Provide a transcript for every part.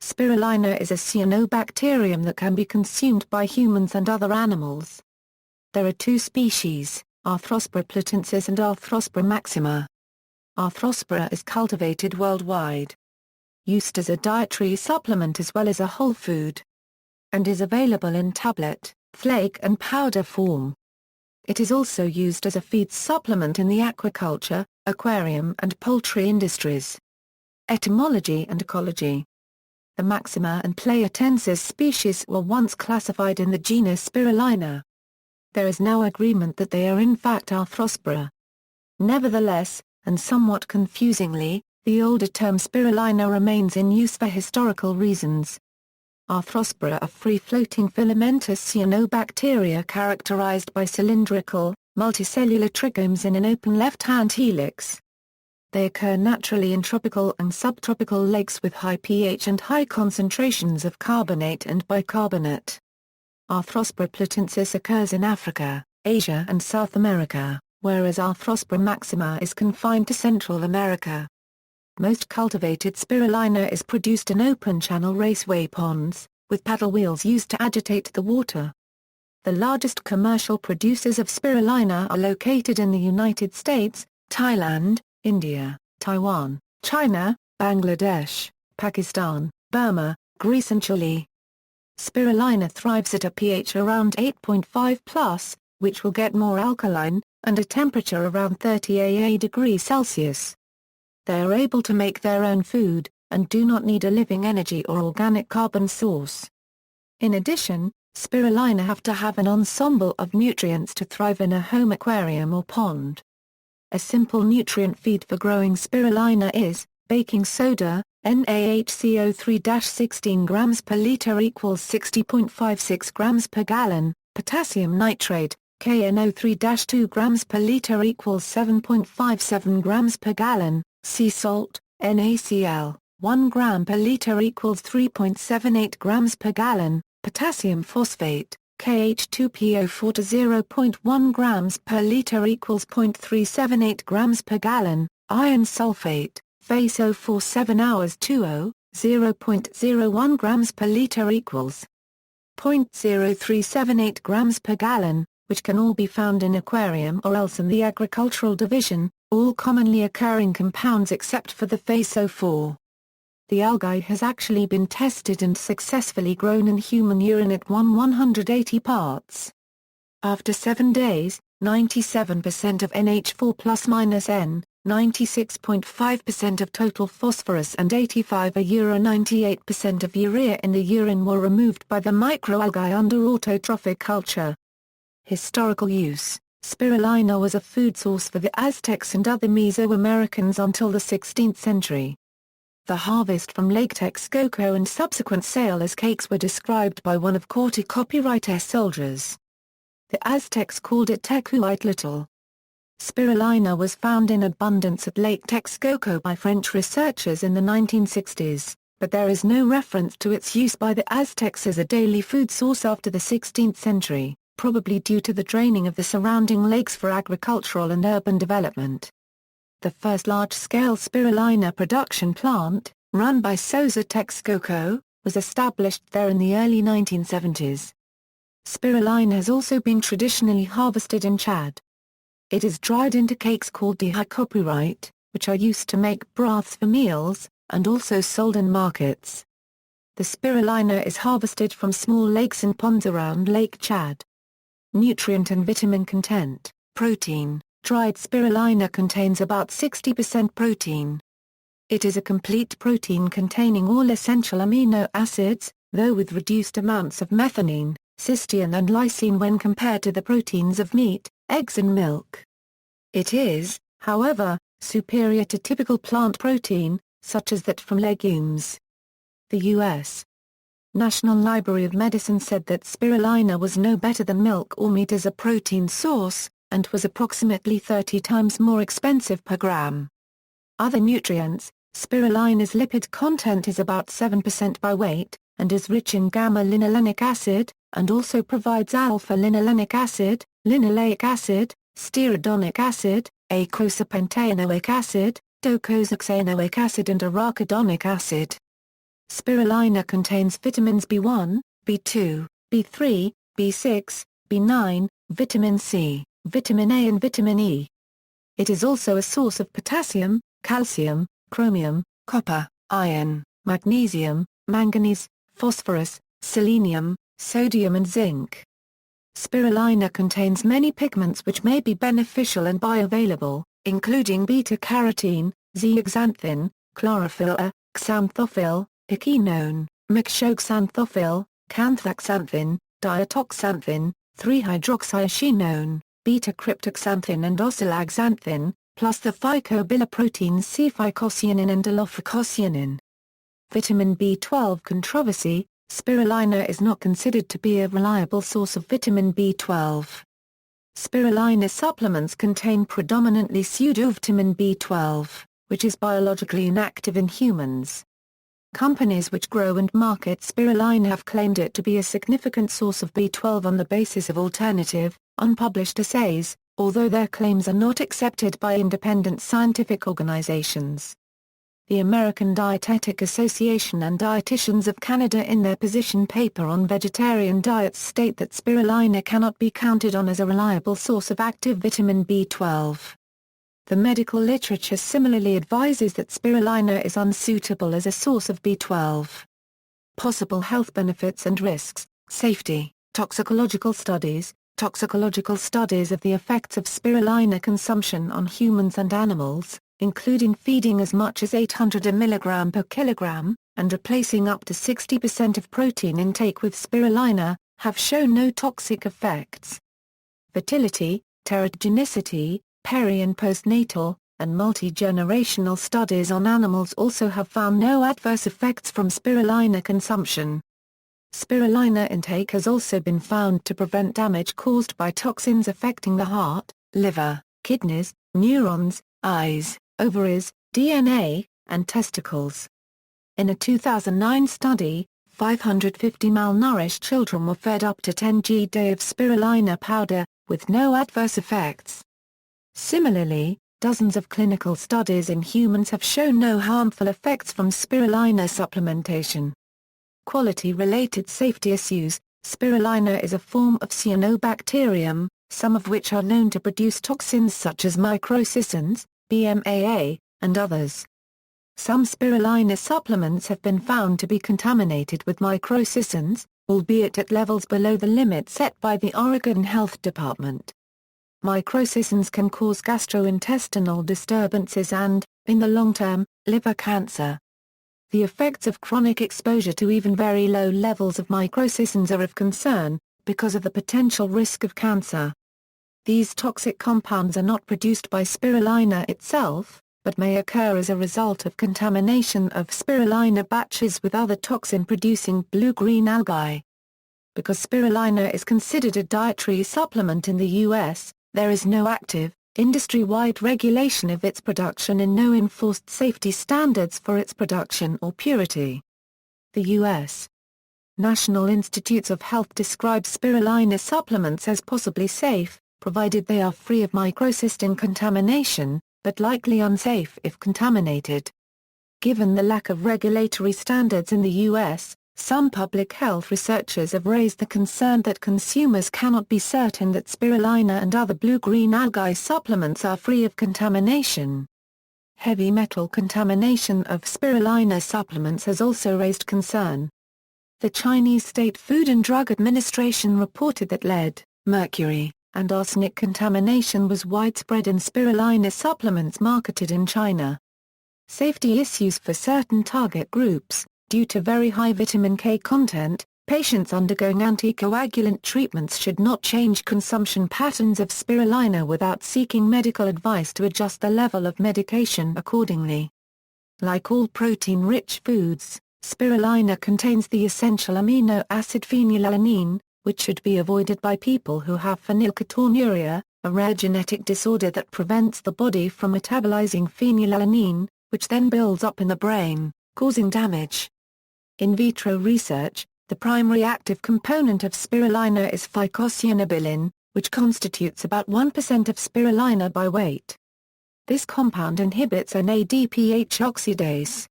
Spirulina is a cyanobacterium that can be consumed by humans and other animals. There are two species, Arthrospira platensis and Arthrospira maxima. Arthrospira is cultivated worldwide, used as a dietary supplement as well as a whole food, and is available in tablet, flake and powder form. It is also used as a feed supplement in the aquaculture, aquarium and poultry industries. Etymology and ecology. The maxima and platensis species were once classified in the genus Spirulina. There is now agreement that they are in fact Arthrospira. Nevertheless, and somewhat confusingly, the older term Spirulina remains in use for historical reasons. Arthrospira are free-floating filamentous cyanobacteria characterized by cylindrical, multicellular trichomes in an open left-hand helix. They occur naturally in tropical and subtropical lakes with high pH and high concentrations of carbonate and bicarbonate. Arthrospira platensis occurs in Africa, Asia and South America, whereas Arthrospira maxima is confined to Central America. Most cultivated spirulina is produced in open-channel raceway ponds, with paddle wheels used to agitate the water. The largest commercial producers of spirulina are located in the United States, Thailand, India, Taiwan, China, Bangladesh, Pakistan, Burma, Greece and Chile. Spirulina thrives at a pH around 8.5+, which will get more alkaline, and a temperature around 30 degrees Celsius. They are able to make their own food, and do not need a living energy or organic carbon source. In addition, spirulina have to have an ensemble of nutrients to thrive in a home aquarium or pond. A simple nutrient feed for growing spirulina is, baking soda, NaHCO3-16 grams per liter equals 60.56 grams per gallon, potassium nitrate, KNO3-2 grams per liter equals 7.57 grams per gallon, sea salt, NaCl, 1 gram per liter equals 3.78 grams per gallon, potassium phosphate, KH2PO4 to 0.1 grams per liter equals 0.378 grams per gallon, iron sulfate, FeSO4 7 hours 20, 0.01 grams per liter equals 0.0378 grams per gallon, which can all be found in aquarium or else in the agricultural division, all commonly occurring compounds except for the FeSO4. The algae has actually been tested and successfully grown in human urine at 180 parts. After 7 days, 97% of NH4 plus minus N, 96.5% of total phosphorus and 98% of urea in the urine were removed by the microalgae under autotrophic culture. Historical use. Spirulina was a food source for the Aztecs and other Mesoamericans until the 16th century. The harvest from Lake Texcoco and subsequent sale as cakes were described by one of Corte copywriter soldiers. The Aztecs called it tecuitl. Spirulina was found in abundance at Lake Texcoco by French researchers in the 1960s, but there is no reference to its use by the Aztecs as a daily food source after the 16th century, probably due to the draining of the surrounding lakes for agricultural and urban development. The first large-scale spirulina production plant, run by Souza Texcoco, was established there in the early 1970s. Spirulina has also been traditionally harvested in Chad. It is dried into cakes called dietary, which are used to make broths for meals, and also sold in markets. The spirulina is harvested from small lakes and ponds around Lake Chad. Nutrient and vitamin content. Protein. Dried spirulina contains about 60% protein. It is a complete protein containing all essential amino acids, though with reduced amounts of methionine, cysteine and lysine when compared to the proteins of meat, eggs and milk. It is, however, superior to typical plant protein, such as that from legumes. The U.S. National Library of Medicine said that spirulina was no better than milk or meat as a protein source, and was approximately 30 times more expensive per gram. Other nutrients. Spirulina's lipid content is about 7% by weight, and is rich in gamma-linolenic acid, and also provides alpha-linolenic acid, linoleic acid, stearidonic acid, eicosapentaenoic acid, docosahexaenoic acid and arachidonic acid. Spirulina contains vitamins B1, B2, B3, B6, B9, vitamin C, vitamin A and vitamin E. It is also a source of potassium, calcium, chromium, copper, iron, magnesium, manganese, phosphorus, selenium, sodium and zinc. Spirulina contains many pigments which may be beneficial and bioavailable, including beta-carotene, zeaxanthin, chlorophyll A, xanthophylл, echinone, mexoxanthophylл, canthaxanthin, diatoxanthin, 3-hydroxyechinone, beta-cryptoxanthin and oxalaxanthin, plus the phycobiloproteins C-phycocyanin and alpha-cocyanin. Vitamin B12 controversy. Spirulina is not considered to be a reliable source of vitamin B12. Spirulina supplements contain predominantly pseudovitamin B12, which is biologically inactive in humans. Companies which grow and market spirulina have claimed it to be a significant source of B12 on the basis of alternative, unpublished assays, although their claims are not accepted by independent scientific organizations. The American Dietetic Association and Dietitians of Canada in their position paper on vegetarian diets state that spirulina cannot be counted on as a reliable source of active vitamin B12. The medical literature similarly advises that spirulina is unsuitable as a source of B12. Possible health benefits and risks, safety, toxicological studies of the effects of spirulina consumption on humans and animals, including feeding as much as 800 mg per kilogram, and replacing up to 60% of protein intake with spirulina, have shown no toxic effects. Fertility, teratogenicity, peri- and postnatal, and multi-generational studies on animals also have found no adverse effects from spirulina consumption. Spirulina intake has also been found to prevent damage caused by toxins affecting the heart, liver, kidneys, neurons, eyes, ovaries, DNA, and testicles. In a 2009 study, 550 malnourished children were fed up to 10 g-day of spirulina powder, with no adverse effects. Similarly, dozens of clinical studies in humans have shown no harmful effects from spirulina supplementation. Quality-related safety issues. Spirulina is a form of cyanobacterium, some of which are known to produce toxins such as microcystins, BMAA, and others. Some spirulina supplements have been found to be contaminated with microcystins, albeit at levels below the limit set by the Oregon Health Department. Microcystins can cause gastrointestinal disturbances and, in the long term, liver cancer. The effects of chronic exposure to even very low levels of microcystins are of concern, because of the potential risk of cancer. These toxic compounds are not produced by spirulina itself, but may occur as a result of contamination of spirulina batches with other toxin-producing blue-green algae. Because spirulina is considered a dietary supplement in the U.S., there is no active, industry-wide regulation of its production and no enforced safety standards for its production or purity. The U.S. National Institutes of Health describe spirulina supplements as possibly safe, provided they are free of microcystin contamination, but likely unsafe if contaminated. Given the lack of regulatory standards in the U.S., some public health researchers have raised the concern that consumers cannot be certain that spirulina and other blue-green algae supplements are free of contamination. Heavy metal contamination of spirulina supplements has also raised concern. The Chinese State Food and Drug Administration reported that lead, mercury, and arsenic contamination was widespread in spirulina supplements marketed in China. Safety issues for certain target groups. Due to very high vitamin K content, patients undergoing anticoagulant treatments should not change consumption patterns of spirulina without seeking medical advice to adjust the level of medication accordingly. Like all protein-rich foods, spirulina contains the essential amino acid phenylalanine, which should be avoided by people who have phenylketonuria, a rare genetic disorder that prevents the body from metabolizing phenylalanine, which then builds up in the brain, causing damage. In vitro research, the primary active component of spirulina is phycocyanobacterium, which constitutes about 1% of spirulina by weight. This compound inhibits an ADPH oxidase.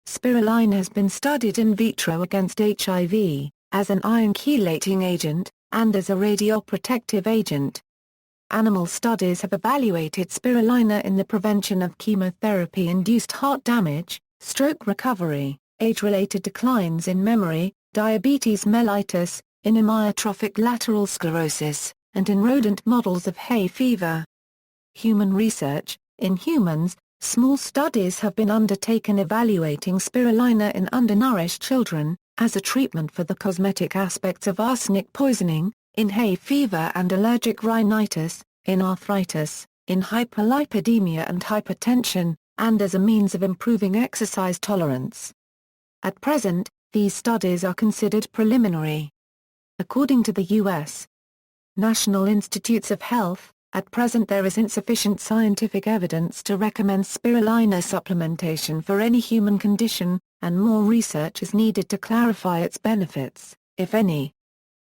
Spirulina has been studied in vitro against HIV, as an iron chelating agent, and as a radioprotective agent. Animal studies have evaluated spirulina in the prevention of chemotherapy-induced heart damage, stroke recovery, age-related declines in memory, diabetes mellitus, in amyotrophic lateral sclerosis, and in rodent models of hay fever. Human research. In humans, small studies have been undertaken evaluating spirulina in undernourished children, as a treatment for the cosmetic aspects of arsenic poisoning, in hay fever and allergic rhinitis, in arthritis, in hyperlipidemia and hypertension, and as a means of improving exercise tolerance. At present, these studies are considered preliminary. According to the U.S. National Institutes of Health, at present there is insufficient scientific evidence to recommend spirulina supplementation for any human condition, and more research is needed to clarify its benefits, if any.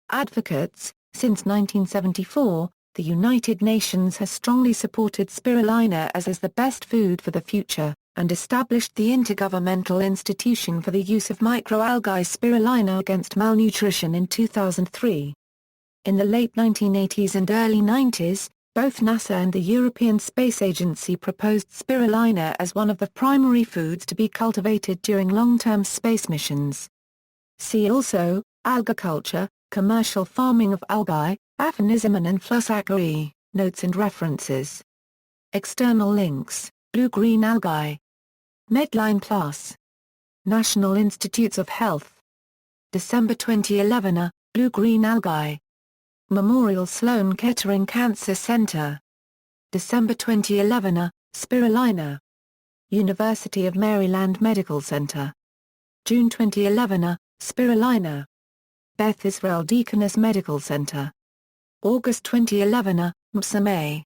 Advocates. Since 1974, the United Nations has strongly supported spirulina as the best food for the future, and established the Intergovernmental Institution for the Use of Microalgae Spirulina Against Malnutrition in 2003. In the late 1980s and early 90s, both NASA and the European Space Agency proposed spirulina as one of the primary foods to be cultivated during long-term space missions. See also, aquaculture, commercial farming of algae, aphanism and flussaceae, notes and references. External links, blue-green algae. Medline Plus. National Institutes of Health. December 2011 blue-green algae. Memorial Sloan Kettering Cancer Center. December 2011 spirulina. University of Maryland Medical Center. June 2011 spirulina. Beth Israel Deaconess Medical Center. August 2011 maxima.